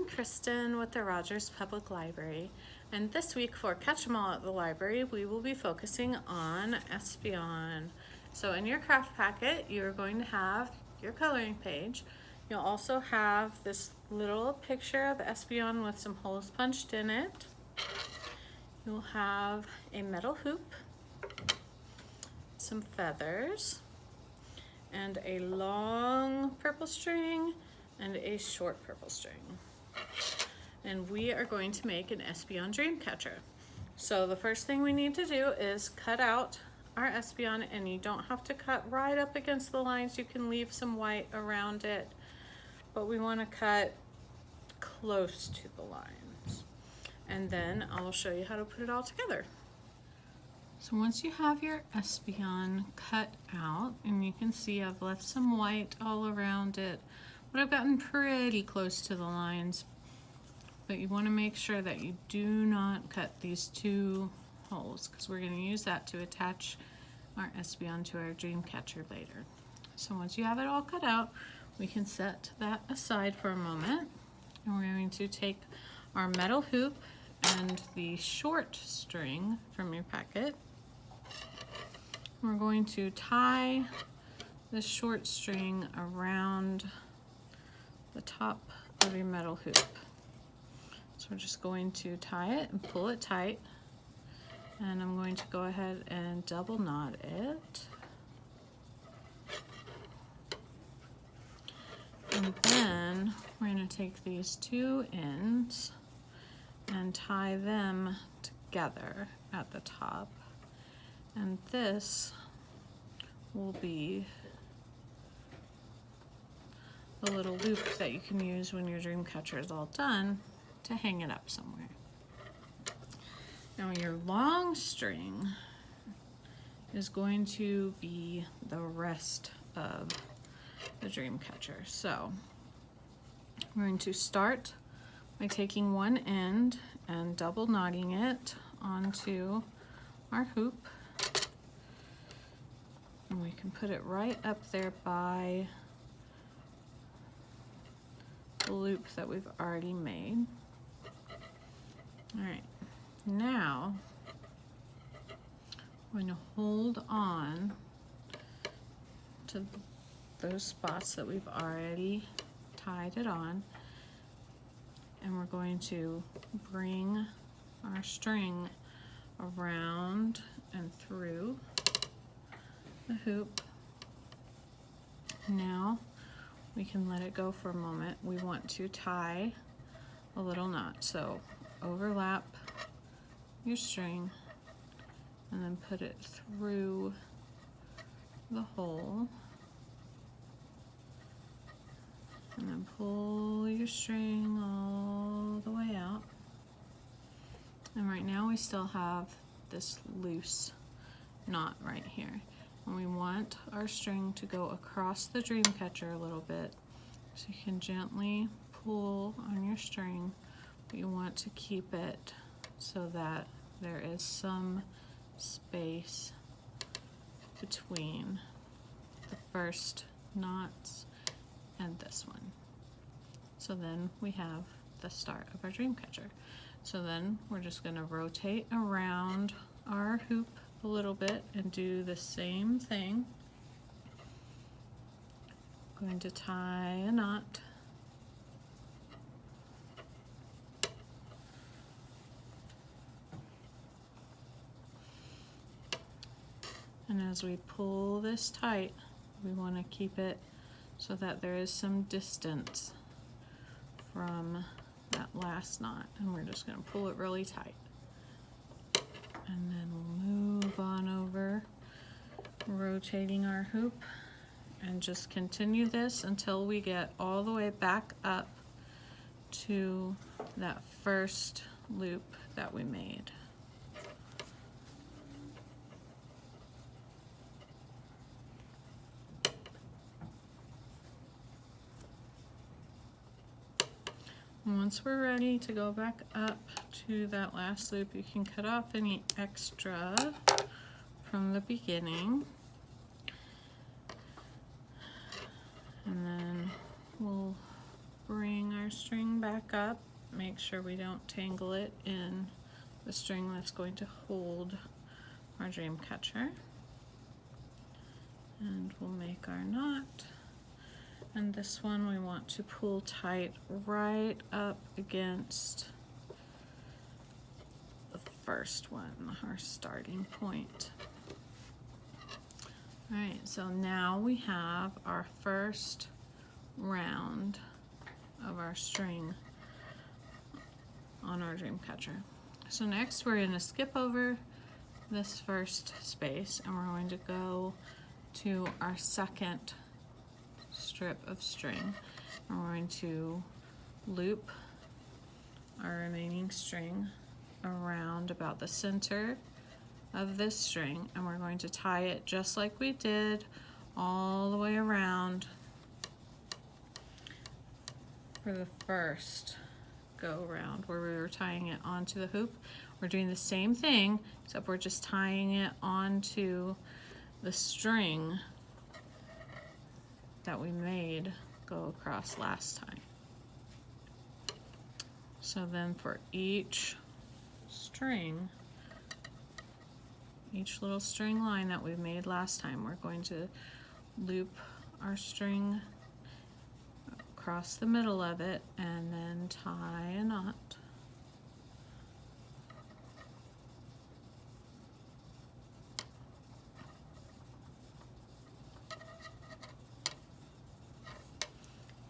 Kristen with the Rogers Public Library, and this week for Catch 'em All at the Library, we will be focusing on Espeon. So in your craft packet, you're going to have your coloring page. You'll also have this little picture of Espeon with some holes punched in it. You'll have a metal hoop, some feathers, and a long purple string and a short purple string. And we are going to make an Espeon dream catcher. So the first thing we need to do is cut out our Espeon, and you don't have to cut right up against the lines. You can leave some white around it, but we want to cut close to the lines. And then I'll show you how to put it all together. So once you have your Espeon cut out, and you can see I've left some white all around it, but I've gotten pretty close to the lines. But you want to make sure that you do not cut these two holes, because we're going to use that to attach our Espeon to our dream catcher later. So once you have it all cut out, we can set that aside for a moment. And we're going to take our metal hoop and the short string from your packet. We're going to tie the short string around the top of your metal hoop. So we're just going to tie it and pull it tight, and I'm going to go ahead and double knot it. And then we're going to take these two ends and tie them together at the top. And this will be a little loop that you can use when your dream catcher is all done to hang it up somewhere. Now your long string is going to be the rest of the dream catcher. So we're going to start by taking one end and double knotting it onto our hoop. And we can put it right up there by the loop that we've already made. All right, now we're going to hold on to those spots that we've already tied it on, and we're going to bring our string around and through the hoop. Now we can let it go for a moment. We want to tie a little knot. So overlap your string and then put it through the hole, and then pull your string all the way out. And right now we still have this loose knot right here, and we want our string to go across the dream catcher a little bit, so you can gently pull on your string, but you want to keep it so that there is some space between the first knots and this one. So then we have the start of our dream catcher. So then we're just going to rotate around our hoop a little bit and do the same thing. Going to tie a knot. And as we pull this tight, we want to keep it so that there is some distance from that last knot, and we're just going to pull it really tight. And then we'll move on over, rotating our hoop, and just continue this until we get all the way back up to that first loop that we made. Once we're ready to go back up to that last loop, you can cut off any extra from the beginning. And then we'll bring our string back back up. Make sure we don't tangle it in the string that's going to hold our dream catcher. And we'll make our knot. And this one we want to pull tight right up against the first one, our starting point. All right, so now we have our first round of our string on our dream catcher. So next we're going to skip over this first space and we're going to go to our second strip of string. And we're going to loop our remaining string around about the center of this string, and we're going to tie it just like we did all the way around for the first go around where we were tying it onto the hoop. We're doing the same thing, except we're just tying it onto the string that we made go across last time. So then for each string, each little string line that we made last time, we're going to loop our string across the middle of it and then tie a knot.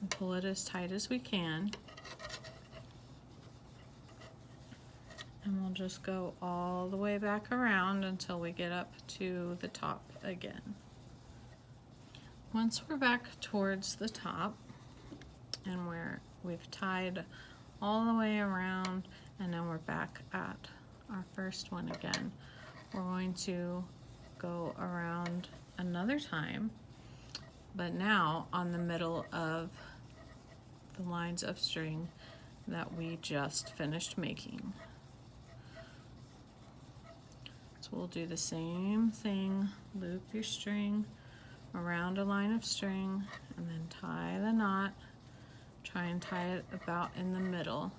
And pull it as tight as we can. And we'll just go all the way back around until we get up to the top again. Once we're back towards the top and we've tied all the way around and now we're back at our first one again, we're going to go around another time, but now on the middle of the lines of string that we just finished making. So we'll do the same thing, loop your string around a line of string and then tie the knot. Try and tie it about in the middle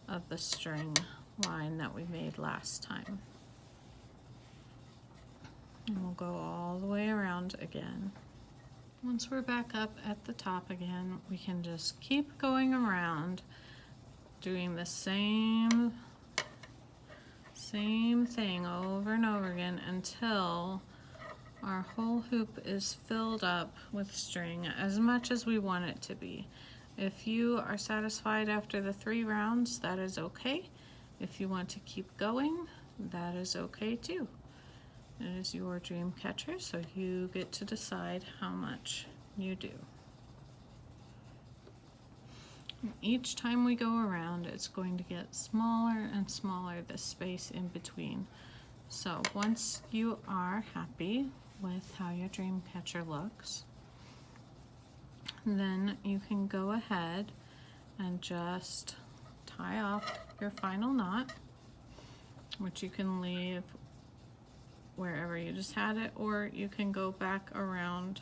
of the string line that we made last time. And we'll go all the way around again. Once we're back up at the top again, we can just keep going around doing the same thing over and over again until our whole hoop is filled up with string as much as we want it to be. If you are satisfied after the 3 rounds, that is okay. If you want to keep going, that is okay too. It is your dream catcher, so you get to decide how much you do. Each time we go around, it's going to get smaller and smaller, the space in between. So once you are happy with how your dream catcher looks, then you can go ahead and just tie off your final knot, which you can leave wherever you just had it, or you can go back around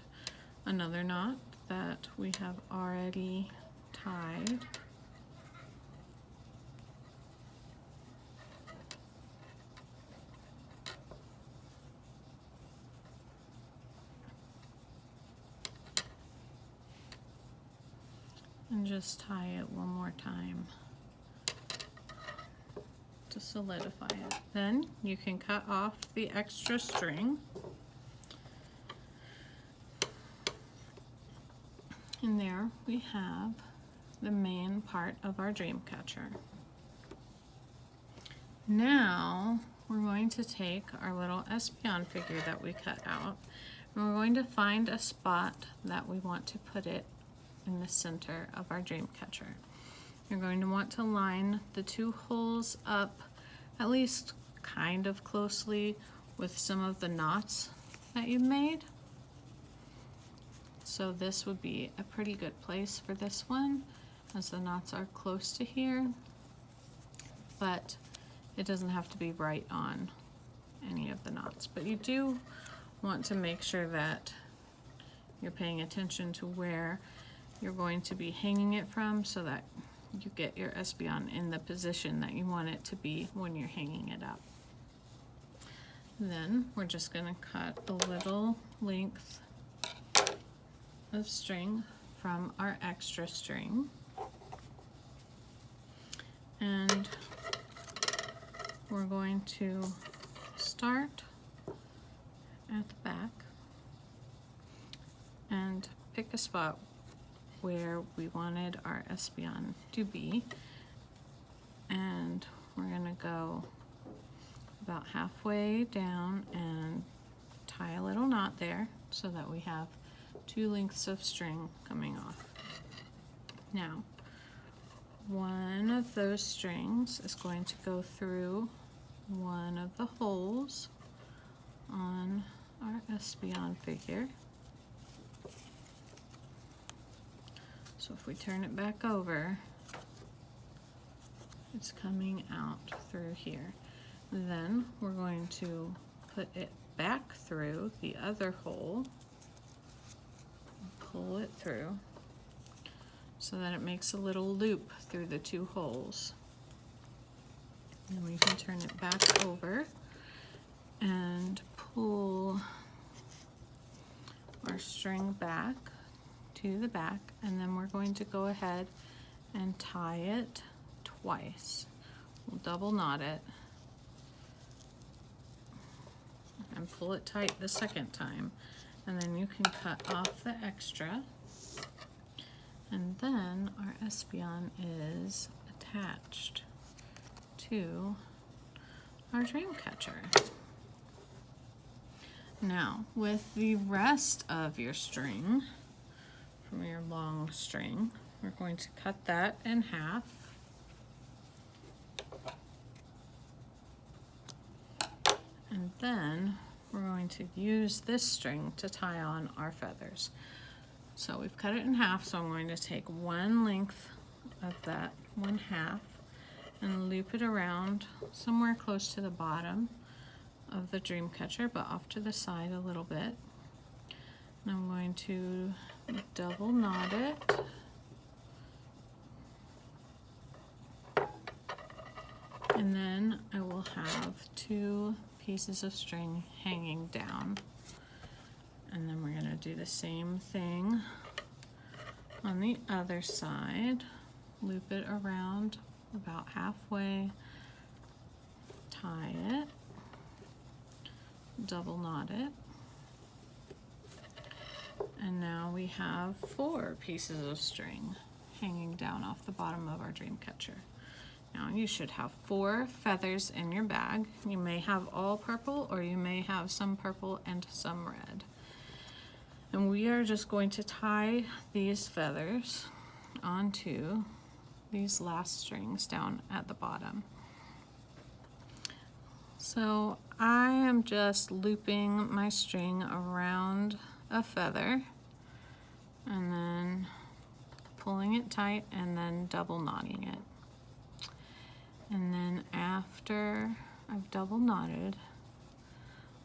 another knot that we have already tied. And just tie it one more time to solidify it. Then you can cut off the extra string. And there we have the main part of our dream catcher. Now we're going to take our little Espeon figure that we cut out, and we're going to find a spot that we want to put it in the center of our dream catcher. You're going to want to line the 2 holes up at least kind of closely with some of the knots that you made. So this would be a pretty good place for this one, as the knots are close to here, but it doesn't have to be right on any of the knots. But you do want to make sure that you're paying attention to where you're going to be hanging it from, so that you get your Espeon in the position that you want it to be when you're hanging it up. Then we're just going to cut a little length of string from our extra string, and we're going to start at the back and pick a spot where we wanted our Espeon to be, and we're going to go about halfway down and tie a little knot there so that we have 2 lengths of string coming off. Now, one of those strings is going to go through one of the holes on our Espeon figure. So if we turn it back over, it's coming out through here. Then we're going to put it back through the other hole, pull it through so that it makes a little loop through the 2 holes. And we can turn it back over and pull our string back to the back, and then we're going to go ahead and tie it twice. We'll double knot it and pull it tight the second time, and then you can cut off the extra, and then our Espeon is attached to our dream catcher. Now, with the rest of your string from your long string, we're going to cut that in half. And then we're going to use this string to tie on our feathers. So we've cut it in half, so I'm going to take 1 length of that 1/2 and loop it around somewhere close to the bottom of the dream catcher, but off to the side a little bit. And I'm going to double knot it. And then I will have 2 pieces of string hanging down. And then we're going to do the same thing on the other side. Loop it around about halfway, tie it, double knot it, and now we have 4 pieces of string hanging down off the bottom of our dream catcher. Now you should have 4 feathers in your bag. You may have all purple, or you may have some purple and some red. And we are just going to tie these feathers onto these last strings down at the bottom. So I am just looping my string around a feather and then pulling it tight and then double knotting it. And then after I've double knotted,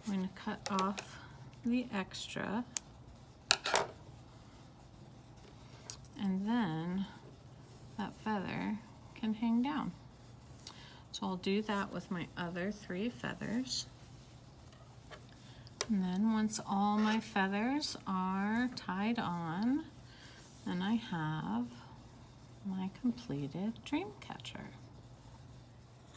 I'm going to cut off the extra, and then that feather can hang down. So I'll do that with my other 3 feathers. And then once all my feathers are tied on, then I have my completed dream catcher.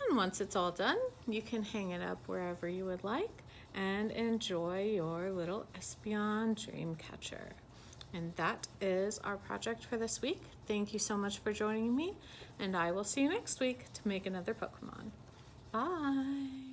And once it's all done, you can hang it up wherever you would like and enjoy your little Espeon dream catcher. And that is our project for this week. Thank you so much for joining me, and I will see you next week to make another Pokemon. Bye!